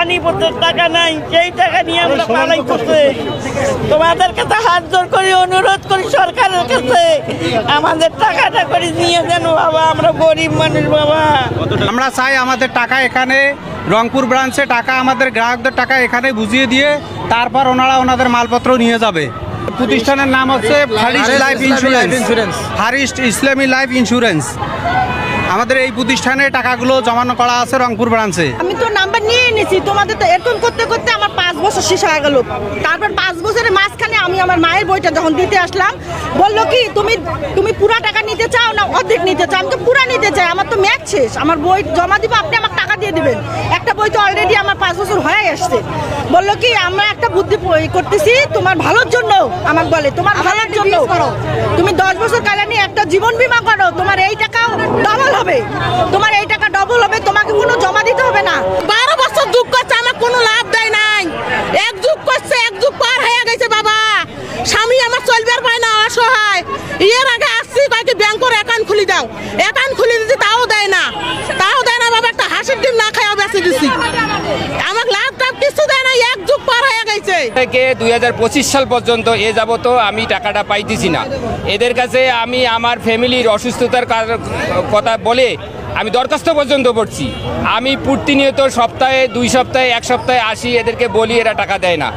পানিপথের টাকা নাই, সেই টাকা নিয়ে আমরা পালাই করতে। তোমাদের কাছে হাত জোর করি, অনুরোধ করি সরকারের কাছে আমাদের টাকাটা করে নিয়ে দেন বাবা, আমরা গরিব মানুষ বাবা। আমরা চাই আমাদের টাকা এখানে রংপুর ব্রাঞ্চে টাকা, আমাদের গ্রাহকদের টাকা এখানে বুঝিয়ে দিয়ে তারপর ওনারা ওনাদের মালপত্র নিয়ে যাবে। প্রতিষ্ঠানের নাম হচ্ছে হারিস্ট লাইফ ইন্স্যুরেন্স, হারিস্ট ইসলামী লাইফ ইন্স্যুরেন্স। আমাদের এই প্রতিষ্ঠানে টাকাগুলো জমানো করা আছে রংপুর ব্রাঞ্চে। আমি তো নাম্বার নিয়ে এনেছি, তোমাদের তো এরকম করতে করতে আমার 5 বছর শেষ হয়ে গেল। তারপর 5 বছরের মাঝখানে আমি আমার মায়ের বইটা যখন দিতে আসলাম, বললো কি তুমি পুরা টাকা নিতে চাও না অর্ধেক নিতে চাও? আমি তো পুরা নিতে চাই, আমার তো ম্যাচ শেষ, আমার বই জমা দিব, আপনি আমার টাকা দিয়ে দিবেন। একটা বই তো অলরেডি আমার 5 বছর হয়ে আসছে। বললো কি আমরা একটা বুদ্ধি করতেছি তোমার ভালোর জন্য, আমাকে বলে তোমার ভালোর জন্য তুমি 10 বছর কালে নিয়ে একটা জীবন বীমা করো, তোমার এই টাকাও ডবল হবে, তোমার এই টাকা ডবল হবে, তোমাকে কোনো জমা দিতে হবে না। 12 বছর যুগ করছে, আমার কোনো লাভ দেয় নাই। এক যুগ করছে, এক যুগ পার হয়ে গেছে বাবা। স্বামী আমার চলবার পায় না, অসহায়। এর আগে আসছি কয়েকটি ব্যাংকের অ্যাকাউন্ট খুলে দাও, অ্যাকাউন্ট খুলে দিতে তাও দেয় না, বাবা। একটা হাসির ডিম না খাই বেঁচে দিচ্ছি, আমার লাভ টাভ কিছু দেয় না, এক যুগ পার হয়ে গেছে। 2025 সাল পর্যন্ত এ যাবত আমি টাকাটা পাইতেছি না। এদের কাছে আমি আমার ফ্যামিলির অসুস্থতার কথা বলে আমি দরখাস্ত পর্যন্ত করছি। আমি প্রতিনিয়ত সপ্তাহে 2 সপ্তাহে 1 সপ্তাহে আসি, এদেরকে বলি, এরা টাকা দেয় না।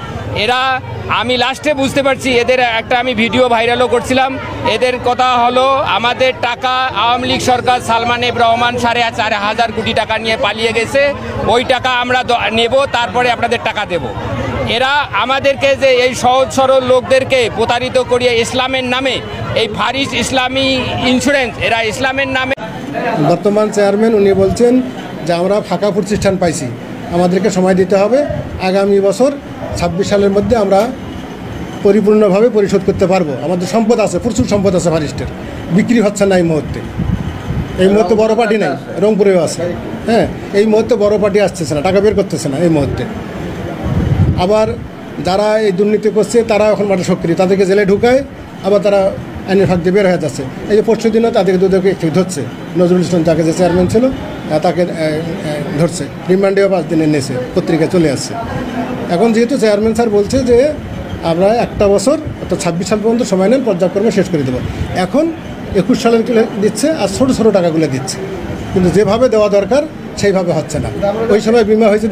আমি লাস্টে বুঝতে পারছি এদের একটা আমি ভিডিও ভাইরালও করছিলাম। এদের কথা হলো আমাদের টাকা আওয়ামী লীগ সরকার সালমান এফ রহমান 4.5 কোটি টাকা নিয়ে পালিয়ে গেছে, ওই টাকা আমরা নেব, তারপরে আপনাদের টাকা দেব। এরা আমাদেরকে যে এই সহজ সরল লোকদেরকে প্রতারিত করিয়ে ইসলামের নামে এই ফারিস ইসলামী ইন্স্যুরেন্স, এরা ইসলামের নামে। বর্তমান চেয়ারম্যান উনি বলছেন যে আমরা ফাঁকা প্রতিষ্ঠান পাইছি, আমাদেরকে সময় দিতে হবে, আগামী বছর 26 সালের মধ্যে আমরা পরিপূর্ণভাবে পরিশোধ করতে পারবো। আমাদের সম্পদ আছে, প্রচুর সম্পদ আছে ফারিস্টের, বিক্রি হচ্ছে না এই মুহূর্তে। এই মুহূর্তে বড় পার্টি নাই, রংপুরেও আছে। হ্যাঁ, এই মুহূর্তে বড় পার্টি আসতেছে না, টাকা বের করতেছে না এই মুহূর্তে। আবার যারা এই দুর্নীতি করছে তারা এখন মাঠে সক্রিয়, তাদেরকে জেলে ঢুকায়, আবার তারা আইনের ফাঁক দিয়ে বের হয়ে যাচ্ছে। এই যে পরশু দিনও তাদেরকে দুদেরকে একটু ধরছে, নজরুল ইসলাম যাকে যে চেয়ারম্যান ছিল তাকে ধরছে, রিমান্ডেও 5 দিন এনেছে, পত্রিকায় চলে আসছে। এখন যেহেতু চেয়ারম্যান স্যার বলছে যে আমরা একটা বছর অর্থাৎ 26 সাল পর্যন্ত সময় নেন, পর্যায়ক্রমে শেষ করে দেবো। এখন 21 সালের দিচ্ছে আর ছোটো ছোটো টাকাগুলো দিচ্ছে, কিন্তু যেভাবে দেওয়া দরকার সেইভাবে হচ্ছে না। ওই সময় বিমা হয়েছে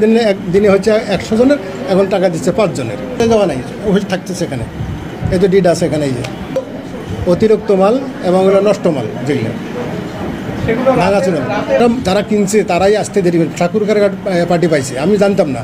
দিনে হচ্ছে 100 জনের, এখন টাকা দিচ্ছে 5 জনের। দেওয়া নাই, অফিস থাকতেছে এখানে, এই তো ডিড আছে এখানে, এই যে অতিরিক্ত মাল এবং ওগুলো নষ্ট মাল যেগুলো ভাঙা ছিল, যারা কিনছে তারাই আসতে দেরি করে ঠাকুরকার পার্টি পাইছে, আমি জানতাম না।